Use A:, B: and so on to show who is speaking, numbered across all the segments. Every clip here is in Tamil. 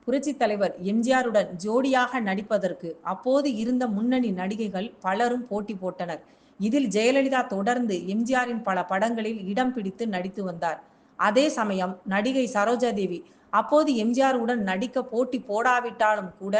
A: புரட்சி தலைவர் எம்ஜிஆருடன் ஜோடியாக நடிப்பதற்கு அப்போது இருந்த முன்னணி நடிகைகள் பலரும் போட்டி போட்டனர். இதில் ஜெயலலிதா தொடர்ந்து எம்ஜிஆரின் பல படங்களில் இடம் பிடித்து நடித்து வந்தார். அதே சமயம் நடிகை சரோஜாதேவி அப்போது எம்ஜிஆருடன் நடிக்க போட்டி போடாவிட்டாலும் கூட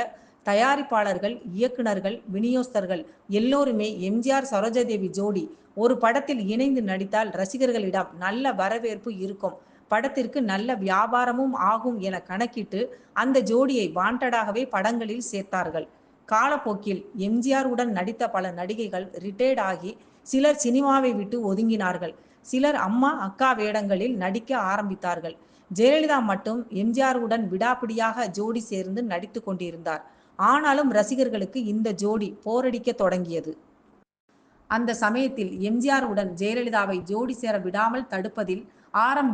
A: தயாரிப்பாளர்கள், இயக்குனர்கள், விநியோகஸ்தர்கள் எல்லோருமே எம்ஜிஆர் சரோஜாதேவி ஜோடி ஒரு படத்தில் இணைந்து நடித்தால் ரசிகர்களிடம் நல்ல வரவேற்பு இருக்கும், படத்திற்கு நல்ல வியாபாரமும் ஆகும் என கணக்கிட்டு அந்த ஜோடியை வாண்டடாகவே படங்களில் சேர்த்தார்கள். காலப்போக்கில் எம்ஜிஆர் உடன் நடித்த பல நடிகைகள் ரிட்டையர்ட் ஆகி சிலர் சினிமாவை விட்டு ஒதுங்கினார்கள். சிலர் அம்மா, அக்கா வேடங்களில் நடிக்க ஆரம்பித்தார்கள். ஜெயலலிதா மட்டும் எம்ஜிஆர் உடன் விடாப்பிடியாக ஜோடி சேர்ந்து நடித்து கொண்டிருந்தார். ஆனாலும் ரசிகர்களுக்கு இந்த ஜோடி போரடிக்க தொடங்கியது. அந்த சமயத்தில் எம்ஜிஆர் உடன் ஜெயலலிதாவை ஜோடி சேர விடாமல் தடுப்பதில்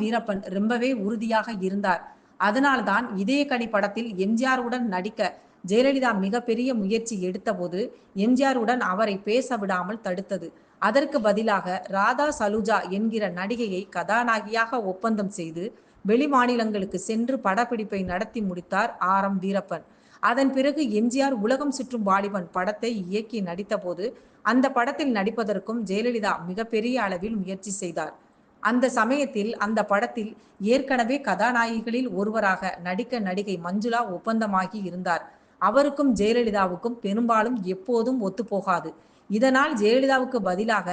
A: வீரப்பன் ரொம்பவே உறுதியாக இருந்தார். அதனால்தான் இதயக்கனி படத்தில் எம்ஜிஆர் உடன் நடிக்க ஜெயலலிதா மிகப்பெரிய முயற்சி எடுத்தபோது எம்ஜிஆர் உடன் அவரை பேச விடாமல் தடுத்தது. அதற்கு பதிலாக ராதா சலூஜா என்கிற நடிகையை கதாநாயகியாக ஒப்பந்தம் செய்து வெளி மாநிலங்களுக்கு சென்று படப்பிடிப்பை நடத்தி முடித்தார் வீரப்பன். அதன் பிறகு எம்ஜிஆர் உலகம் சுற்றும் வாலிபன் படத்தை இயக்கி நடித்தபோது அந்த படத்தில் நடிப்பதற்கும் ஜெயலலிதா மிகப்பெரிய அளவில் முயற்சி செய்தார். அந்த சமயத்தில் அந்த படத்தில் ஏற்கனவே கதாநாயகிகளில் ஒருவராக நடிக்க நடிகை மஞ்சுளா ஒப்பந்தமாகி இருந்தார். அவருக்கும் ஜெயலலிதாவுக்கும் பெரும்பாலும் எப்போதும் ஒத்துப்போகாது. இதனால் ஜெயலலிதாவுக்கு பதிலாக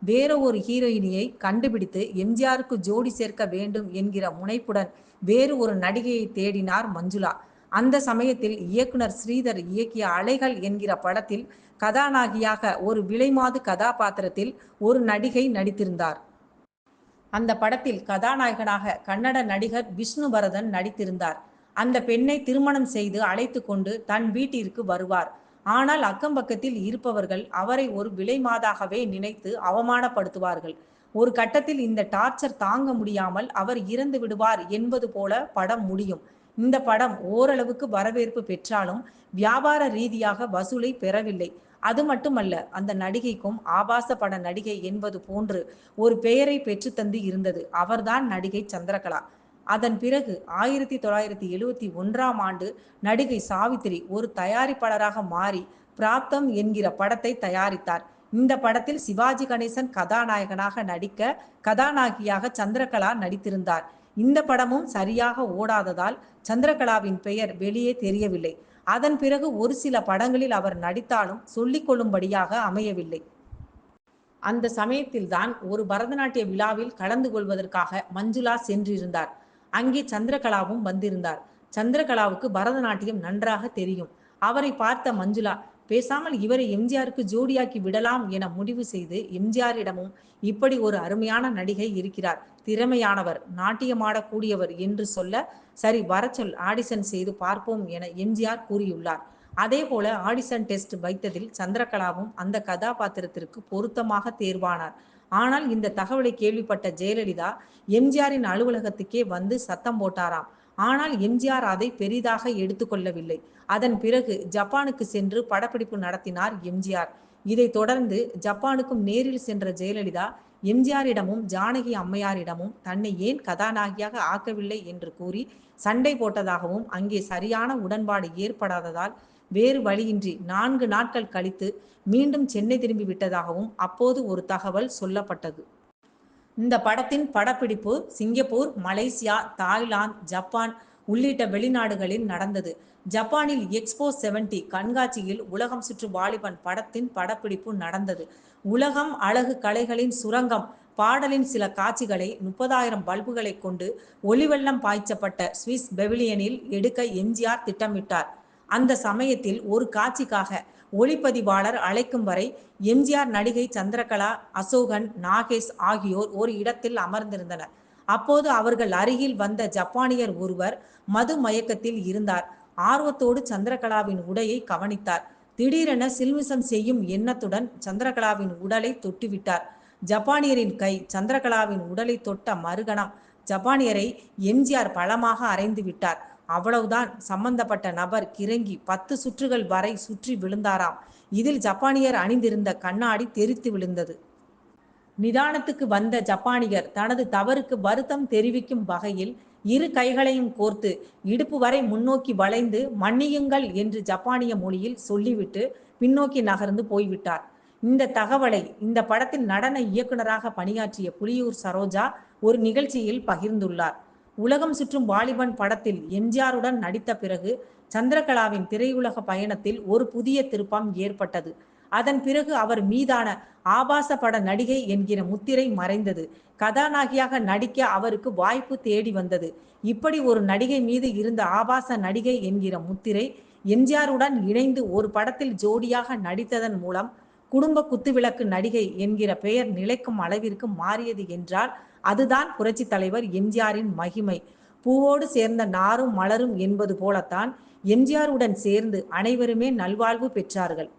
A: வேற ஒரு ஹீரோயினியை கண்டுபிடித்து எம்ஜிஆருக்கு ஜோடி சேர்க்க வேண்டும் என்கிற முனைப்புடன் வேறு ஒரு நடிகையை தேடினார் மஞ்சுளா. அந்த சமயத்தில் இயக்குனர் ஸ்ரீதர் இயக்கிய அலைகள் என்கிற படத்தில் கதாநாயகியாக ஒரு விலைமாது கதாபாத்திரத்தில் ஒரு நடிகை நடித்திருந்தார். அந்த படத்தில் கதாநாயகனாக கன்னட நடிகர் விஷ்ணு பரதன் நடித்திருந்தார். அந்த பெண்ணை திருமணம் செய்து அழைத்து கொண்டு தன் வீட்டிற்கு வருவார். ஆனால் அக்கம் பக்கத்தில் இருப்பவர்கள் அவரை ஒரு விலைமாதாகவே நினைத்து அவமானப்படுத்துவார்கள். ஒரு கட்டத்தில் இந்த டார்ச்சர் தாங்க முடியாமல் அவர் இறந்து விடுவார் என்பது போல படம் முடியும். இந்த படம் ஓரளவுக்கு வரவேற்பு பெற்றாலும் வியாபார ரீதியாக வசூலை பெறவில்லை. அது மட்டுமல்ல, அந்த நடிகைக்கும் ஆபாச பட நடிகை என்பது போன்று ஒரு பெயரை பெற்றுத்தந்து இருந்தது. அவர்தான் நடிகை சந்திரகலா. அதன் பிறகு 1971ஆம் ஆண்டு நடிகை சாவித்திரி ஒரு தயாரிப்பாளராக மாறி பிராப்தம் என்கிற படத்தை தயாரித்தார். இந்த படத்தில் சிவாஜி கணேசன் கதாநாயகனாக நடிக்க கதாநாயகியாக சந்திரகலா நடித்திருந்தார். இந்த படமும் சரியாக ஓடாததால் சந்திரகலாவின் பெயர் வெளியே தெரியவில்லை. அதன் பிறகு ஒரு சில படங்களில் அவர் நடித்தாலும் சொல்லிக் கொள்ளும்படியாக அமையவில்லை. அந்த சமயத்தில்தான் ஒரு பரதநாட்டிய விழாவில் கலந்து கொள்வதற்காக மஞ்சுளா சென்றிருந்தார். அங்கே சந்திரகலாவும் வந்திருந்தார். சந்திரகலாவுக்கு பரதநாட்டியம் நன்றாக தெரியும். அவரை பார்த்த மஞ்சுளா, பேசாமல் இவரை எம்ஜிஆருக்கு ஜோடியாக்கி விடலாம் என முடிவு செய்து எம்ஜிஆரிடமும் இப்படி ஒரு அருமையான நடிகை இருக்கிறார், திறமையானவர், நாட்டியமாடக்கூடியவர் என்று சொல்ல, சரி வரச்சொல், ஆடிஷன் செய்து பார்ப்போம் என எம்ஜிஆர் கூறியுள்ளார். அதே போல ஆடிஷன் டெஸ்ட் வைத்ததில் சந்திரகலாவும் அந்த கதாபாத்திரத்திற்கு பொருத்தமாக தேர்வானார். ஆனால் இந்த தகவலை கேள்விப்பட்ட ஜெயலலிதா எம்ஜிஆரின் அலுவலகத்துக்கே வந்து சத்தம் போட்டாராம். ஆனால் எம்ஜிஆர் அதை பெரிதாக எடுத்துக்கொள்ளவில்லை. அதன் பிறகு ஜப்பானுக்கு சென்று படப்பிடிப்பு நடத்தினார் எம்ஜிஆர். இதைத் தொடர்ந்து ஜப்பானுக்கும் நேரில் சென்ற ஜெயலலிதா எம்ஜிஆரிடமும் ஜானகி அம்மையாரிடமும் தன்னை ஏன் கதாநாயகியாக ஆக்கவில்லை என்று கூறி சண்டை போட்டதாகவும் அங்கே சரியான உடன்பாடு ஏற்படாததால் வேறு வழியின்றி 4 நாட்கள் கழித்து மீண்டும் சென்னை திரும்பி விட்டதாகவும் அப்போது ஒரு தகவல் சொல்லப்பட்டது. இந்த படத்தின் படப்பிடிப்பு சிங்கப்பூர், மலேசியா, தாய்லாந்து, ஜப்பான் உள்ளிட்ட வெளிநாடுகளில் நடந்தது. ஜப்பானில் எக்ஸ்போ 70 கண்காட்சியில் உலகம் சுற்று வாலிபன் படத்தின் படப்பிடிப்பு நடந்தது. உலகம் அழகு கலைகளின் சுரங்கம் பாடலின் சில காட்சிகளை 30,000 பல்புகளை கொண்டு ஒளிவெள்ளம் பாய்ச்சப்பட்ட ஸ்விஸ் பெவிலியனில் எடுக்க எம்ஜிஆர் திட்டமிட்டார். அந்த சமயத்தில் ஒரு காட்சிக்காக ஒளிப்பதிவாளர் அழைக்கும் வரை எம்ஜிஆர், நடிகை சந்திரகலா, அசோகன், நாகேஷ் ஆகியோர் ஒரு இடத்தில் அமர்ந்திருந்தனர். அப்போது அவர்கள் அருகில் வந்த ஜப்பானியர் ஒருவர் மது மயக்கத்தில் இருந்தார். ஆர்வத்தோடு சந்திரகலாவின் உடையை கவனித்தார். திடீரென சில்மிசம் செய்யும் எண்ணத்துடன் சந்திரகலாவின் உடலை தொட்டுவிட்டார். ஜப்பானியரின் கை சந்திரகலாவின் உடலை தொட்ட மறுகணம் ஜப்பானியரை எம்ஜிஆர் பலமாக அறைந்து விட்டார். அவ்வளவுதான், சம்பந்தப்பட்ட நபர் கிறங்கி 10 சுற்றுகள் வரை சுற்றி விழுந்தாராம். இதில் ஜப்பானியர் அணிந்திருந்த கண்ணாடி தெறித்து விழுந்தது. நிதானத்துக்கு வந்த ஜப்பானியர் தனது தவறுக்கு வருத்தம் தெரிவிக்கும் வகையில் இரு கைகளையும் கோர்த்து இடுப்பு வரை முன்னோக்கி வளைந்து மன்னியுங்கள் என்று ஜப்பானிய மொழியில் சொல்லிவிட்டு பின்னோக்கி நகர்ந்து போய்விட்டார். இந்த தகவலை இந்த படத்தில் நடன இயக்குனராக பணியாற்றிய புலியூர் சரோஜா ஒரு நிகழ்ச்சியில் பகிர்ந்துள்ளார். உலகம் சுற்றும் வாலிபன் படத்தில் எம்ஜிஆருடன் நடித்த பிறகு சந்திரகலாவின் திரையுலக பயணத்தில் ஒரு புதிய திருப்பம் ஏற்பட்டது. அதன் பிறகு அவர் மீதான ஆபாச பட நடிகை என்கிற முத்திரை மறைந்தது. கதாநாயகியாக நடிக்க அவருக்கு வாய்ப்பு தேடி வந்தது. இப்படி ஒரு நடிகை மீது இருந்த ஆபாச நடிகை என்கிற முத்திரை எம்ஜிஆருடன் இணைந்து ஒரு படத்தில் ஜோடியாக நடித்ததன் மூலம் குடும்ப குத்துவிளக்கு நடிகை என்கிற பெயர் நிலைக்கும் அளவிற்கு மாறியது என்றால் அதுதான் புரட்சி தலைவர் எம்ஜிஆரின் மகிமை. பூவோடு சேர்ந்த நாரும் மலரும் என்பது போலத்தான் எம்ஜிஆருடன் சேர்ந்து அனைவருமே நல்வாழ்வு பெற்றார்கள்.